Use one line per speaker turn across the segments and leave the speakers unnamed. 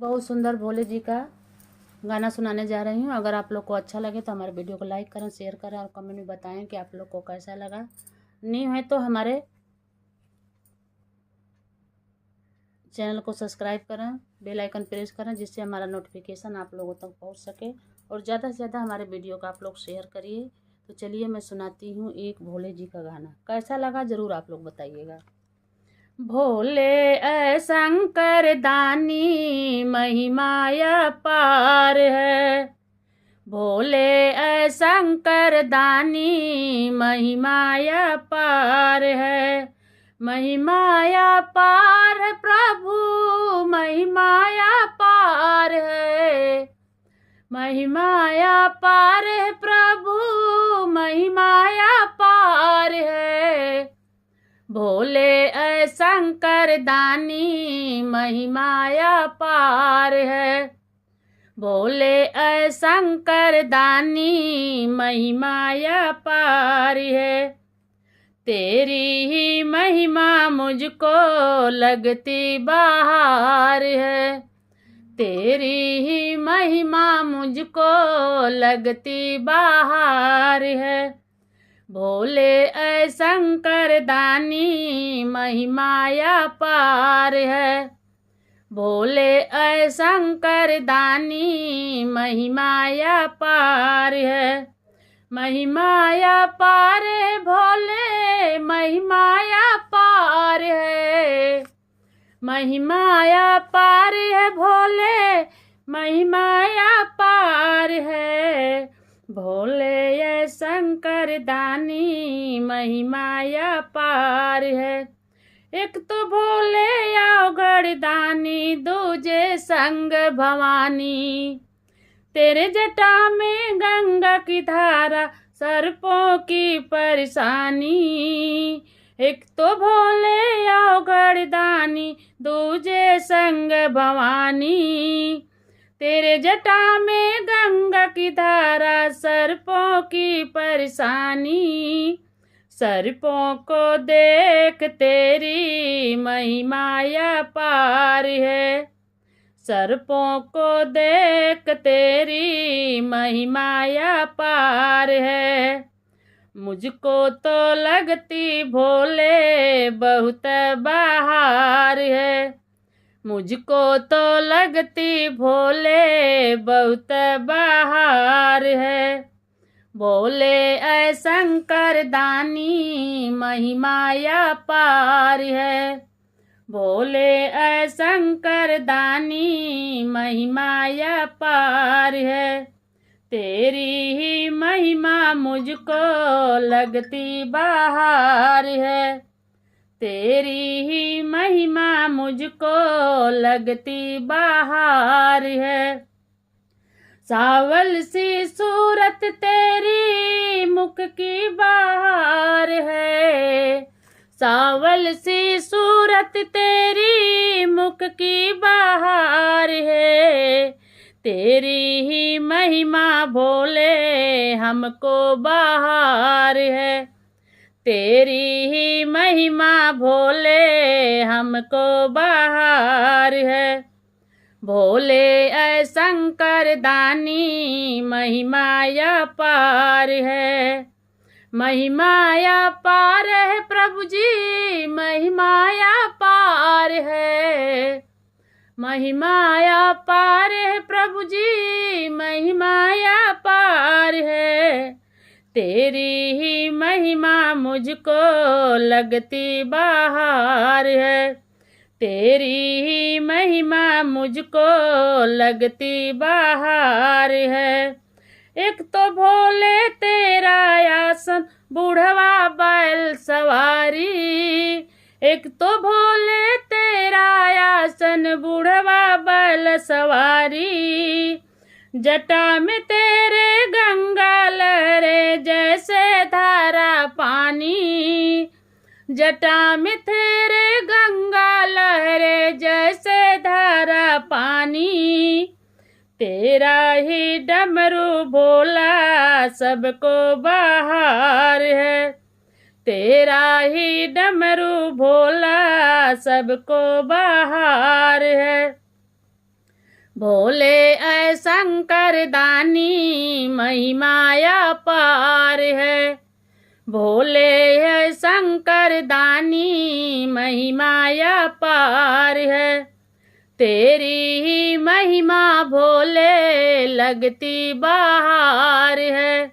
बहुत सुंदर भोले जी का गाना सुनाने जा रही हूँ। अगर आप लोग को अच्छा लगे तो हमारे वीडियो को लाइक करें, शेयर करें और कमेंट में बताएं कि आप लोग को कैसा लगा। न्यू है तो हमारे चैनल को सब्सक्राइब करें, बेल आइकन प्रेस करें, जिससे हमारा नोटिफिकेशन आप लोगों तक पहुँच सके और ज़्यादा से ज़्यादा हमारे वीडियो का आप लोग शेयर करिए। तो चलिए मैं सुनाती हूँ एक भोले जी का गाना। कैसा लगा ज़रूर आप लोग बताइएगा। भोले शंकर दानी महिमा पार है। भोले शंकर दानी महिमा पार है। महिमा पार है प्रभु, महिमा पार है। महिमा पार है प्रभु, महिमा पार है। भोले शंकर दानी महिमा पार है। भोले शंकर दानी महिमा पार है। तेरी ही महिमा मुझको लगती बाहर है। तेरी ही महिमा मुझको लगती बाहर है। भोले शंकर दानी महिमा पार है। भोले शंकर दानी महिमा पार है। महिमा पार है भोले, महिमा पार है। महिमा पार है भोले, महिमा पार है। भोले शंकर दानी महिमा पार है। एक तो भोले अवगढ़ दानी, दूजे संग भवानी। तेरे जटा में गंगा की धारा, सर्पों की परेशानी। एक तो भोले अवगढ़ दानी, दूजे संग भवानी। तेरे जटा में गंगा की धारा, सर्पों की परेशानी। सर्पों को देख तेरी महिमा पार है। सर्पों को देख तेरी महिमा पार है। मुझको तो लगती भोले बहुत बाहर है। मुझको तो लगती भोले बहुत बाहर है। भोले शंकर दानी महिमा पार है। भोले शंकर दानी महिमा पार है। तेरी ही महिमा मुझको लगती बाहर है। तेरी ही महिमा मुझको लगती बाहर है। सावल सी सूरत तेरी मुख की बाहर है। सावल सी सूरत तेरी मुख की बाहर है। तेरी ही महिमा भोले हमको बाहर है। तेरी ही महिमा भोले हमको बाहर है। भोले शंकर दानी महिमा पार है। महिमा पार है प्रभु जी, महिमा पार है। महिमा पार है प्रभु जी, महिमा पार है। तेरी ही महिमा मुझको लगती बाहर है। तेरी ही महिमा मुझको लगती बाहर है। एक तो भोले तेरा आसन, बूढ़वा बैल सवारी। एक तो भोले तेरा आसन, बूढ़वा बैल सवारी। जटा में तेरे गंगा लहरे जैसे धारा पानी। जटा में तेरे गंगा लहरे जैसे धारा पानी। तेरा ही डमरू भोला सबको बाहर है। तेरा ही डमरू भोला सबको बाहर है। भोले ऐ शंकर दानी महिमाया पार है। भोले ऐ शंकर दानी महिमाया पार है। तेरी ही महिमा भोले लगती बहार है।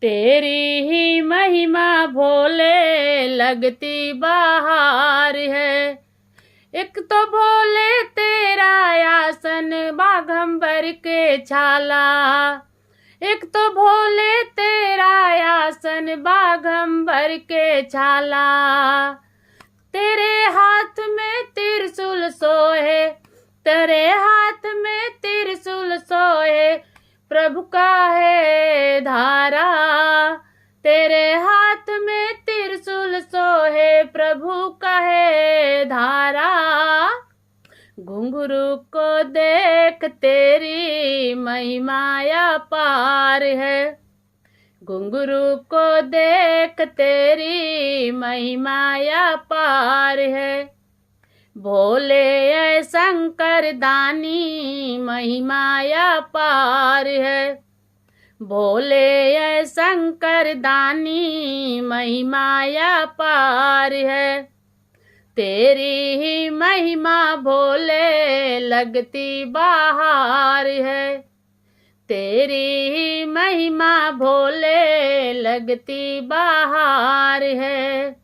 तेरी ही महिमा भोले लगती बहार है। एक तो भोले तेरा आसन बाघंबर के छाला। एक तो भोले तेरा आसन बाघंबर के छाला। तेरे हाथ में त्रिशूल सोहे। तेरे हाथ में त्रिशूल सोहे। प्रभु का है धारा। तेरे हाथ में त्रिशूल सोहे। प्रभु का है धारा। घुंघरू को देख तेरी महिमाया पार है। घुंघरू को देख तेरी महिमाया पार है। भोले ऐ शंकर दानी महिमाया पार है। भोले ऐ शंकर दानी महिमाया पार है। तेरी ही महिमा भोले लगती बहार है। तेरी ही महिमा भोले लगती बहार है।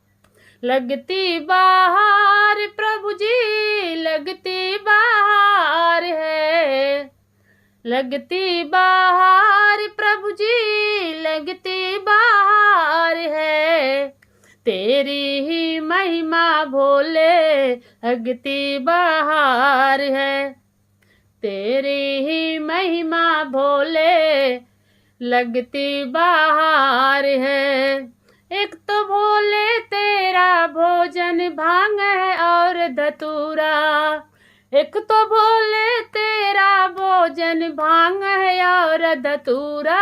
लगती बहार प्रभु जी लगती बहार है। लगती बहार प्रभु जी लगती बहार है। तेरी ही महिमा भोले लगती बहार है। तेरी ही महिमा भोले लगती बहार है। एक तो भोले तेरा भोजन भांग है और धतूरा। एक तो भोले तेरा भोजन भांग है और धतूरा।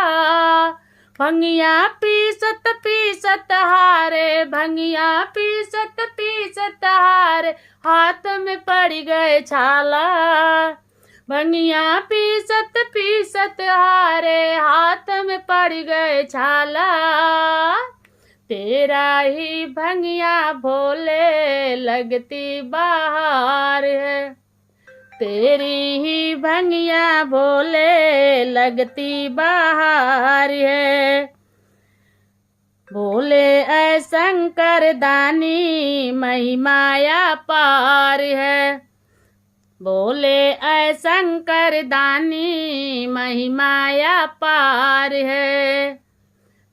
भंगिया पीसत पीसत हारे। भंगिया पीसत पीसत हारे। हाथ में पड़ गए छाला। भंगिया पीसत पीसत हारे। हाथ में पड़ गए छाला। तेरा ही भंगिया भोले लगती बहार है। तेरी ही भंगिया भोले लगती बहार है। भोले ऐ शंकर दानी महिमाया पार है। भोले ऐ शंकर दानी महिमाया पार है।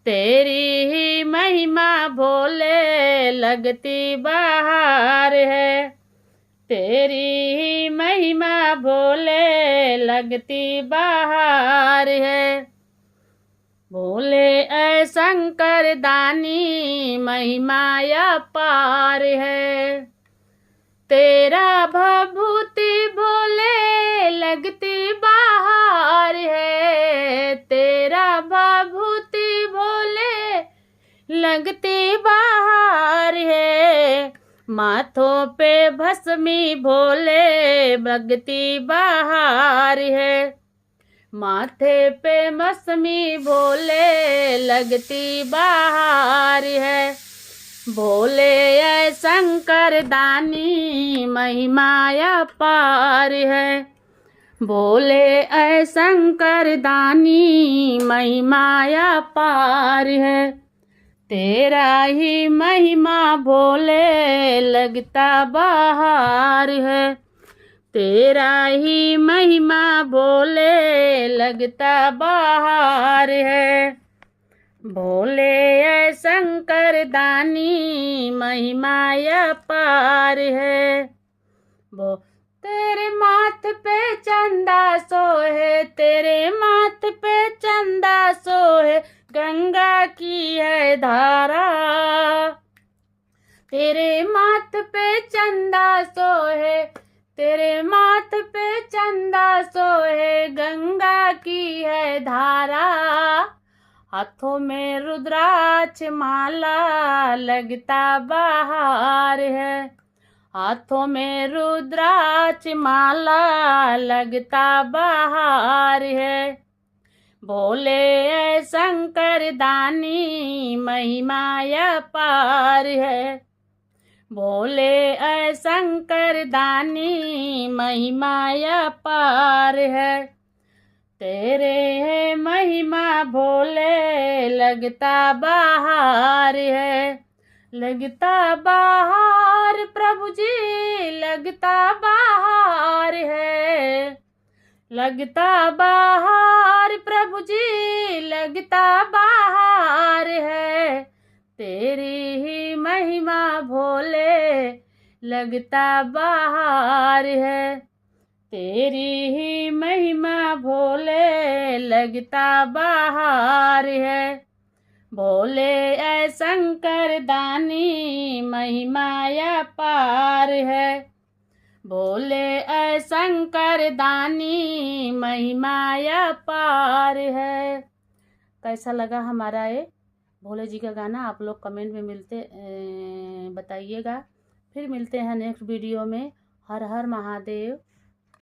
तेरी ही महिमा भोले लगती बहार है। तेरी ही महिमा भोले लगती बहार है। भोले ऐ शंकर दानी महिमाया पार है। तेरा भभूति भोले लगती बहार है। तेरा भभूति भोले लगती बहार है। माथों पे भस्मी भोले लगती बहार है। माथे पे भस्मी भोले लगती बहार है। भोले ऐ शंकर दानी महिमाया पार है। भोले ऐ शंकर दानी महिमाया पार है। तेरा ही महिमा भोले लगता बहार है। तेरा ही महिमा भोले लगता बहार है। भोले ऐ शंकर दानी महिमाया पार है। वो तेरे माथ पे चंदा सोहे। तेरे माथ पे चंदा सोहे। गंगा की है धारा। तेरे माथ पे चंदा सोहे। तेरे माथ पे चंदा सोहे। गंगा की है धारा। हाथों में रुद्राक्ष माला लगता बहार है। हाथों में रुद्राक्ष माला लगता बहार है। भोले शंकर दानी महिमा अपार है। भोले शंकर दानी महिमा अपार है। तेरे महिमा भोले लगता बहार है। लगता बहार प्रभु जी लगता बहार है। लगता बहार प्रभु जी लगता बहार है। तेरी ही महिमा भोले लगता बहार है। तेरी ही महिमा भोले लगता बहार है। भोले शंकर दानी महिमा अपार है। भोले शंकर दानी महिमा अपार है। कैसा लगा हमारा ये भोले जी का गाना? आप लोग कमेंट में बताइएगा। फिर मिलते हैं नेक्स्ट वीडियो में। हर हर महादेव।